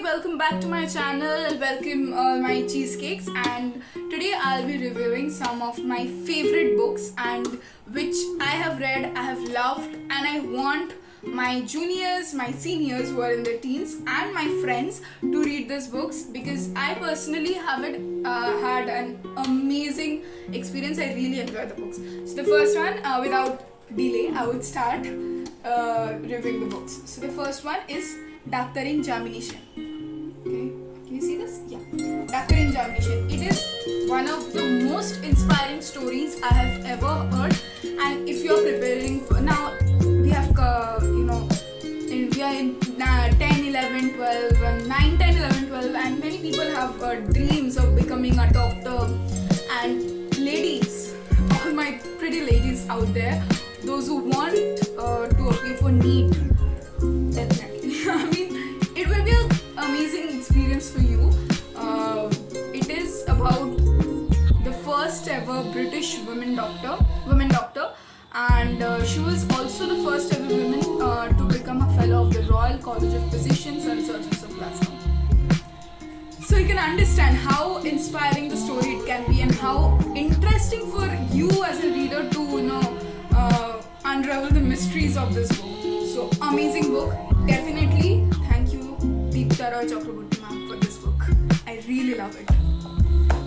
welcome back to my channel. Welcome all my cheesecakes, and today I'll be reviewing some of my favorite books and which I have read, I have loved, and I want my juniors, my seniors who are in their teens, and my friends to read these books because I personally haven't had an amazing experience. I really enjoy the books. So the first one, without delay, I would start reviewing the books. So the first one is Daktarin Jamination. Okay, can you see this? Yeah, Daktarin Jamination. It is one of the most inspiring stories I have ever heard. And if you're preparing for now, we have we are in 10, 11, 12, and 9, 10, 11, 12, and many people have dreams of becoming a doctor. And ladies, all my pretty ladies out there, those who want to appear for NEET, definitely. I mean, it will be an amazing experience for you. It is about the first ever British woman doctor, and she was also the first ever woman to become a fellow of the Royal College of Physicians and Surgeons of Glasgow. So you can understand how inspiring the story it can be and how interesting for you as a reader to unravel the mysteries of this book. So amazing book, definitely. Thank you Deepta Roy Chakraborty ma'am for this book. I really love it.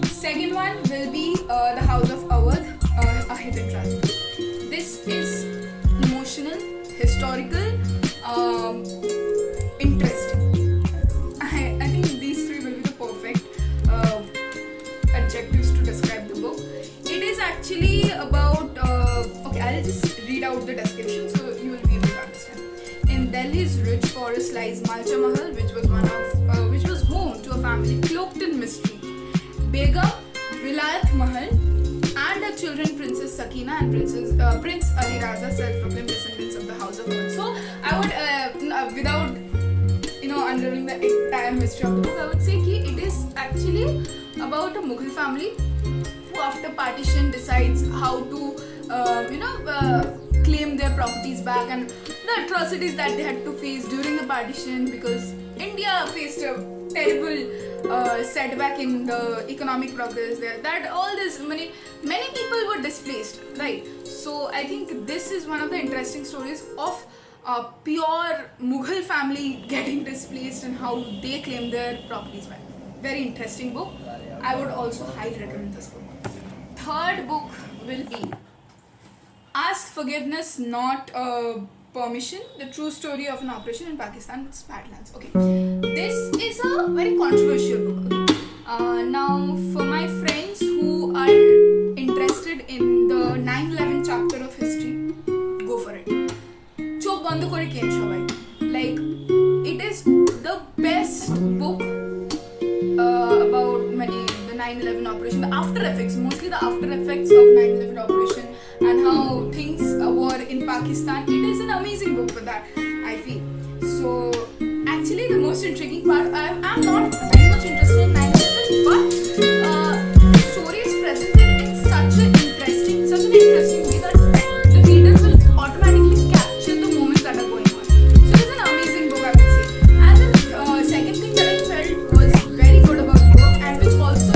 Second one will be The House of Awadh, A Hidden Tragedy. This is emotional, historical, interesting. I think these three will be the perfect adjectives to describe the book. It is actually about I'll just read out the description so you will be able to understand. In Delhi's rich forest lies Malcha Mahal, which was home to a family cloaked in mystery. Begum Vilayat Mahal and her children Princess Sakina and Prince Ali Raza, self-proclaimed descendants of the House of Awadh. So I would, without unraveling the entire mystery of the book, I would say that it is actually about a Mughal family who, after partition, decides how to claim their properties back, and the atrocities that they had to face during the partition because India faced a terrible setback in the economic progress there. That all this many people were displaced, right? So I think this is one of the interesting stories of a pure Mughal family getting displaced and how they claim their properties back. Very interesting book. I would also highly recommend this book. Third book will be Ask Forgiveness, Not Permission, The True Story of an Operation in Pakistan's Badlands. Okay, this is a very controversial book. Okay. Now, for my friends who are interested in the 9/11 chapter of history, go for it. Chok Bando Kore Ken Shobai. Like, it is the best book about the 9/11 operation, the after effects, mostly the after effects of 9/11 operation and how things were in Pakistan. It is an amazing book for that, I feel. So actually the most intriguing part, I am not very much interested in 9/11, but the story is presented in such an interesting way that the reader will automatically capture the moments that are going on. So it is an amazing book, I would say. And the second thing that I felt was very good about the book, and which also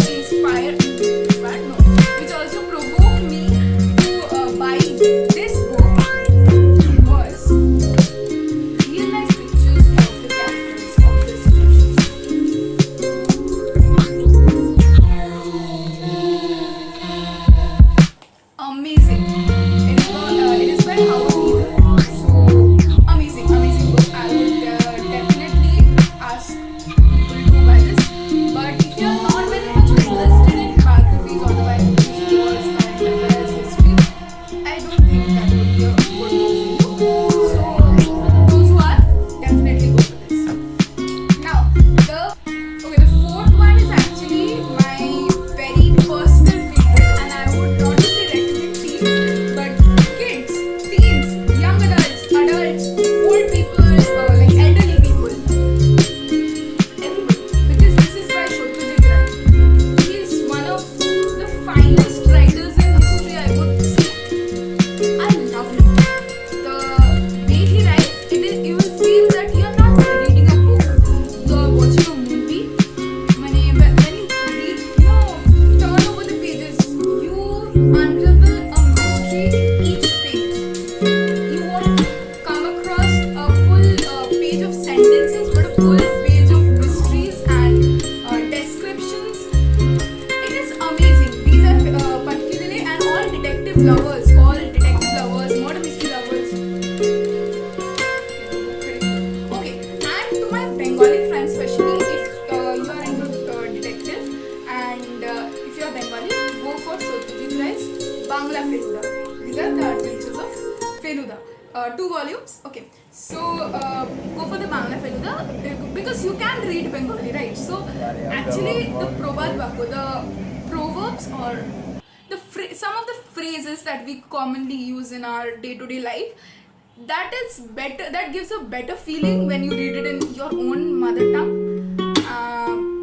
which also provoked me to buy this book, was real life pictures of the characters of the situations. 2 volumes. Okay, so go for the Bangla Feluda because you can read Bengali, right? So actually, the Probad Bako, the proverbs or some of the phrases that we commonly use in our day-to-day life, that is better. That gives a better feeling when you read it in your own mother tongue.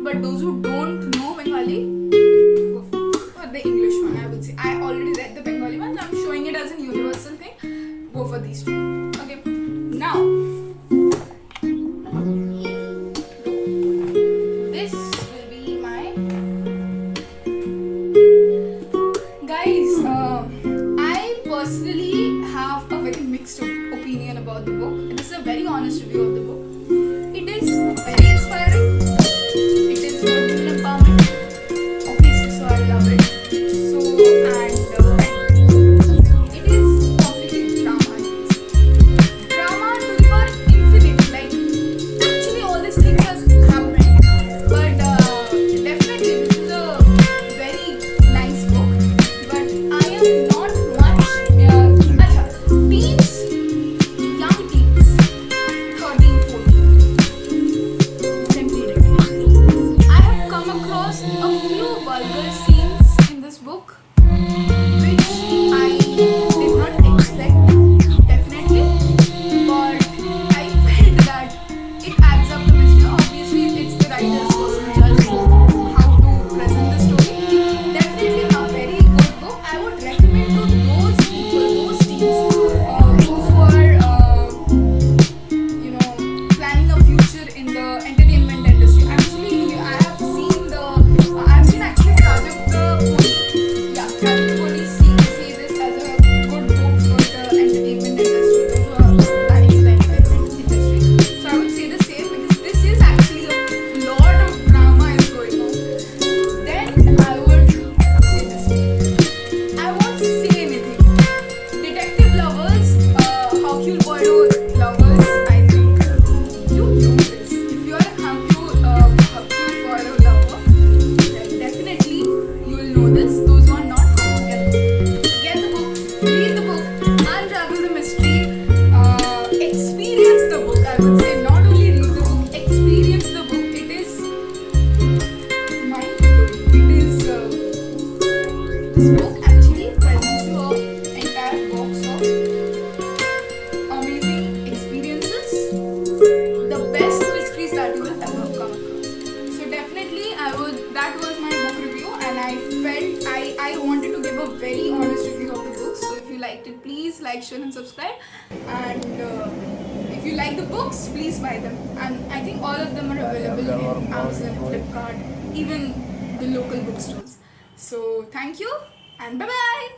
But those who don't know Bengali, go for the English one. I would say I already read the Bengali one. So I'm showing it as a universal thing. Go for these two. Okay. Now, this will be my guys. I personally have a very mixed opinion about the book. This is a very honest review of the book. It is very inspiring. It is women empowerment. Obviously, so I love it. So, and it is completely drama. Drama to the power infinite. Like, actually, all these things are happening. But definitely, this is a very nice book. But I am not much. Teens, young teens, 13, 14. Can read it. I have come across a few vulgar scenes in this book, which I did not expect, definitely. But I felt that it adds up the mystery. Obviously, it's the writer's personal judgment how to present the story. Definitely a very good book. I would recommend to those people, those teens, those who are, planning a future in the entertainment industry. Actually, I've seen actually Prajakta Koli. Yeah, Prajakta Koli say this as a good book for the entertainment industry. Those who are planning in the entertainment industry. So I would say the same because this is actually a lot of drama is going on. Then I would say this. I won't say anything. Detective lovers, Hercule Poirot lovers, I think you know this. If you are a Hercule Poirot lover, then definitely you will know this. Those who are not, get the book, read the book, unravel the mystery, experience the book. I would say not only read the book, experience the book. It is mind blowing. It is this book actually presents you an entire box of amazing experiences, the best mysteries that you will ever come across. So definitely that was my book review, and I felt I wanted to give a very honest review of the book. So if you liked it, please like, share and subscribe. And if you like the books, please buy them. And I think all of them are available in Amazon, Flipkart, even the local bookstores. So thank you and bye bye.